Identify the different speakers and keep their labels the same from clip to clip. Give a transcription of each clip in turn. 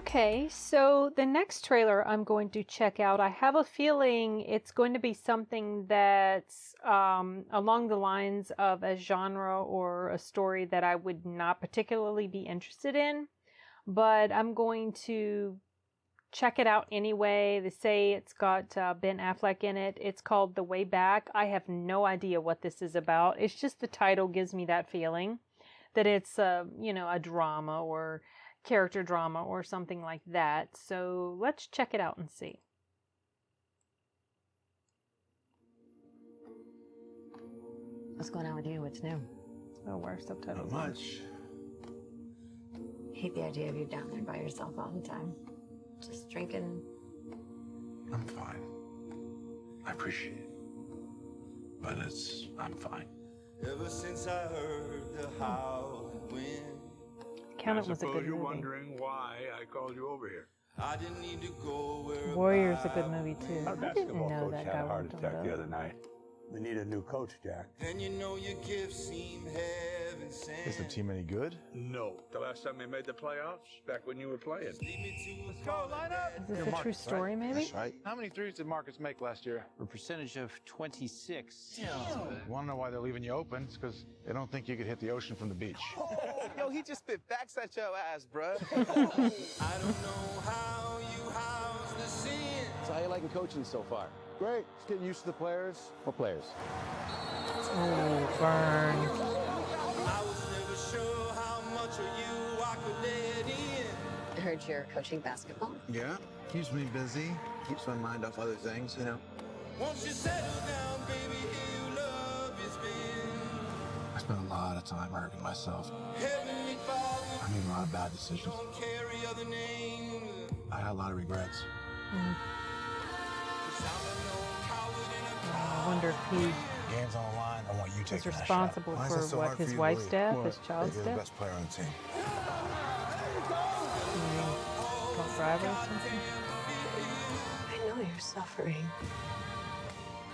Speaker 1: Okay, so the next trailer I'm going to check out, I have a feeling it's going to be something that's along the lines of a genre or a story that I would not particularly be interested in, but I'm going to check it out anyway. They say it's got Ben Affleck in it. It's called The Way Back. I have no idea what this is about. It's just the title gives me that feeling that it's a drama or character drama or something like that. So let's check it out and see.
Speaker 2: What's going on with you? What's new?
Speaker 1: Oh, where subtitles?
Speaker 3: Not much.
Speaker 2: Hate the idea of you down there by yourself all the time. Just drinking.
Speaker 3: I'm fine. I appreciate it. But I'm fine.
Speaker 4: Ever since I heard the howl and wind,
Speaker 1: Count It was a
Speaker 5: suppose
Speaker 1: good
Speaker 5: you're
Speaker 1: movie.
Speaker 5: wondering why I called you over here.
Speaker 4: I didn't need to go where
Speaker 1: Warrior's a good movie too.
Speaker 6: Our
Speaker 1: I didn't
Speaker 6: basketball
Speaker 1: know
Speaker 6: coach
Speaker 1: that
Speaker 6: had
Speaker 1: guy
Speaker 6: a heart
Speaker 1: worked on
Speaker 6: attack the
Speaker 1: that.
Speaker 6: other night. We need a new coach, Jack.
Speaker 4: and you know your gifts seem heaven sent.
Speaker 3: Is the team any good?
Speaker 5: No. The last time they made the playoffs, back when you were playing.
Speaker 4: Let's go, line up.
Speaker 1: Is this a true story, maybe?
Speaker 3: That's right.
Speaker 7: How many threes did Marcus make last year?
Speaker 8: A percentage of 26.
Speaker 7: You want to know why they're leaving you open? It's because they don't think you could hit the ocean from the beach.
Speaker 8: Yo, he just spit facts at your ass, bruh.
Speaker 4: I don't know how you house the sin.
Speaker 8: So how you liking coaching so far?
Speaker 7: Great. Just getting used to the players.
Speaker 8: What players?
Speaker 1: Oh, burn.
Speaker 4: I was never sure how much of you I could let in.
Speaker 2: I heard you're coaching basketball.
Speaker 3: Yeah, keeps me busy. Keeps my mind off other things, you know.
Speaker 4: Once you settle down, baby, here love has been.
Speaker 3: I spent a lot of time hurting myself.
Speaker 4: Heavenly Father,
Speaker 3: I made a lot of bad decisions.
Speaker 4: don't carry other names.
Speaker 3: I had a lot of regrets.
Speaker 4: 'Cause I'm a lone coward and a
Speaker 1: I wonder if he
Speaker 3: Game's on the line. I want you
Speaker 1: was
Speaker 3: taking that
Speaker 1: responsible
Speaker 3: shot. Why is
Speaker 1: for
Speaker 3: that so
Speaker 1: what,
Speaker 3: hard for
Speaker 1: his
Speaker 3: you to
Speaker 1: wife's
Speaker 3: believe?
Speaker 1: death,
Speaker 3: Well,
Speaker 1: his child's
Speaker 3: you're the
Speaker 1: death?
Speaker 3: best player on the team.
Speaker 1: Drunk driver or something?
Speaker 2: I know you're suffering.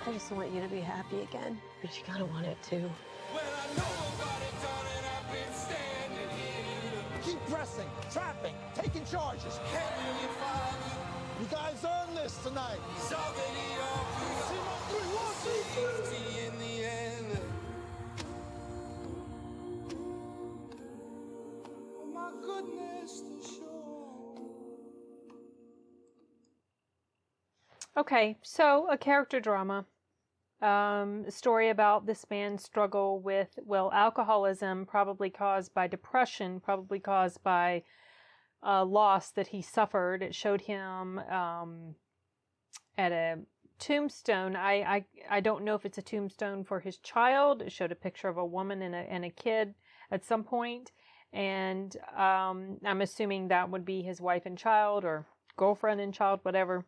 Speaker 2: I just want you to be happy again. But you gotta want it too.
Speaker 4: well, I know about it, darling. I've been standing here.
Speaker 9: Keep pressing, trapping, taking charges.
Speaker 4: Heavenly Father,
Speaker 9: You guys earned this tonight.
Speaker 4: saw that it all easy in the end. Oh my goodness, the show.
Speaker 1: Okay, so a character drama. A story about this man's struggle with, alcoholism, probably caused by depression, probably caused by loss that he suffered. It showed him at a tombstone. I don't know if it's a tombstone for his child. It showed a picture of a woman and a kid at some point, and I'm assuming that would be his wife and child, or girlfriend and child, whatever.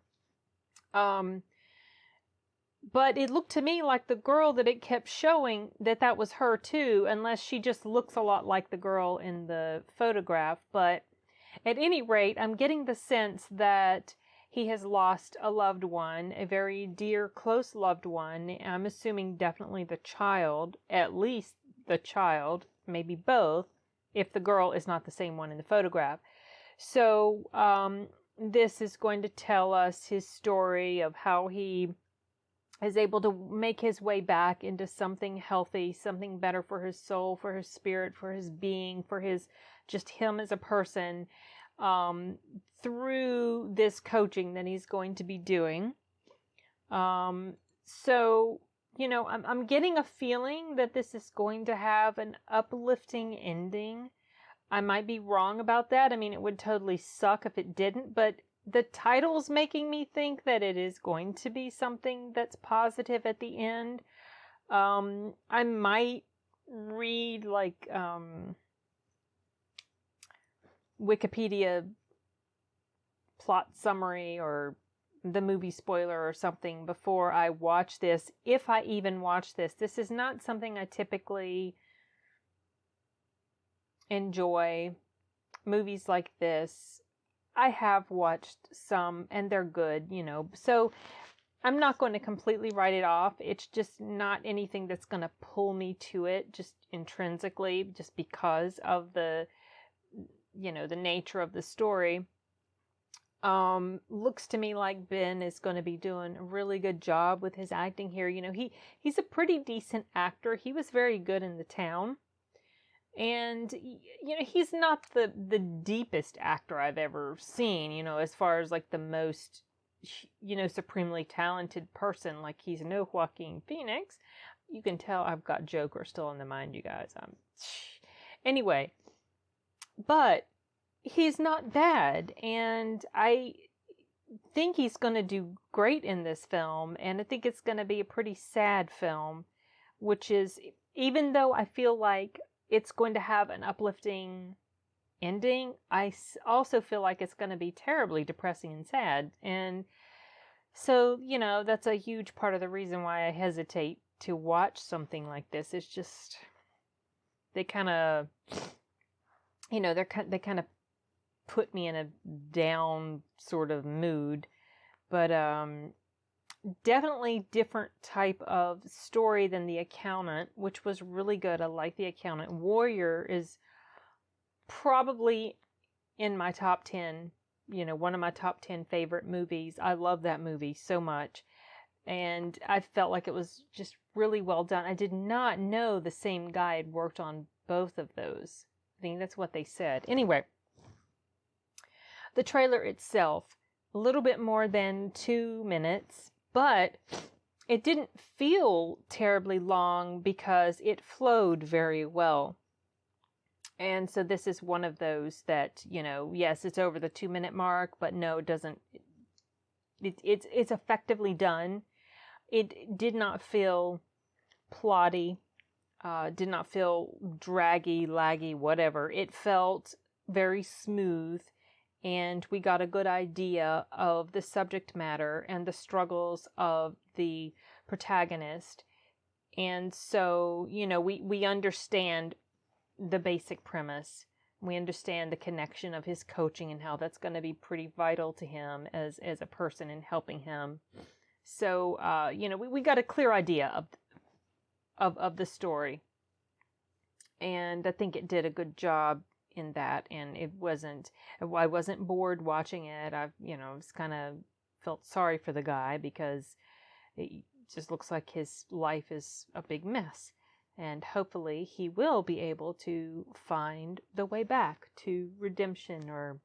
Speaker 1: But it looked to me like the girl that it kept showing, that was her too, unless she just looks a lot like the girl in the photograph. But at any rate, I'm getting the sense that he has lost a loved one, a very dear, close loved one. I'm assuming definitely the child, at least the child, maybe both, if the girl is not the same one in the photograph. So this is going to tell us his story of how he is able to make his way back into something healthy, something better for his soul, for his spirit, for his being, for his just him as a person, through this coaching that he's going to be doing. So, I'm getting a feeling that this is going to have an uplifting ending. I might be wrong about that. I mean, it would totally suck if it didn't, but the title's making me think that it is going to be something that's positive at the end. I might read Wikipedia plot summary or the movie spoiler or something before I watch this, if I even watch this. This is not something I typically enjoy. Movies like this, I have watched some and they're good, so I'm not going to completely write it off. It's just not anything that's going to pull me to it just intrinsically, just because of the nature of the story. Looks to me like Ben is going to be doing a really good job with his acting here. You know, he's a pretty decent actor. He was very good in The Town. And, you know, he's not the deepest actor I've ever seen, you know, as far as like the most, you know, supremely talented person. Like, he's no Joaquin Phoenix. You can tell I've got Joker still in the mind, you guys. Anyway, but he's not bad. And I think he's going to do great in this film. And I think it's going to be a pretty sad film, which is, even though I feel like it's going to have an uplifting ending, I also feel like it's going to be terribly depressing and sad. And so, you know, that's a huge part of the reason why I hesitate to watch something like this. It's just, they kind of, you know, they kind of put me in a down sort of mood. But definitely different type of story than The Accountant, which was really good. I like The Accountant. Warrior is probably in my top 10, you know, one of my top 10 favorite movies. I love that movie so much. And I felt like it was just really well done. I did not know the same guy had worked on both of those. I think that's what they said. Anyway, the trailer itself, a little bit more than 2 minutes. But it didn't feel terribly long because it flowed very well. And so this is one of those that, you know, yes, it's over the 2-minute mark, but no, it doesn't. It's effectively done. It did not feel plotty, did not feel draggy, laggy, whatever. It felt very smooth. And we got a good idea of the subject matter and the struggles of the protagonist. And so, you know, we understand the basic premise. We understand the connection of his coaching and how that's going to be pretty vital to him as a person in helping him. So, you know, we got a clear idea of the story. And I think it did a good job in that, and I wasn't bored watching it. You know, just kind of felt sorry for the guy because it just looks like his life is a big mess, and hopefully he will be able to find the way back to redemption or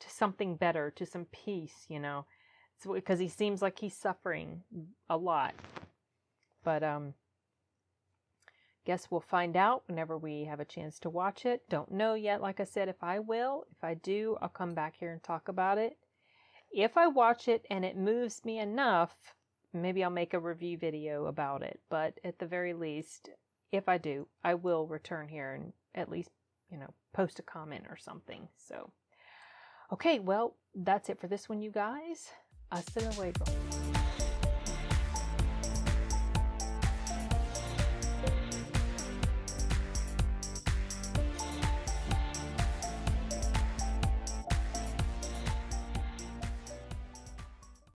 Speaker 1: to something better, to some peace, you know, because he seems like he's suffering a lot. But guess we'll find out whenever we have a chance to watch it. Don't know yet, like I said, if I will. If I do, I'll come back here and talk about it. If I watch it and it moves me enough, maybe I'll make a review video about it. But at the very least, if I do, I will return here and at least, you know, post a comment or something. So, okay, well, that's it for this one, you guys. Hasta luego.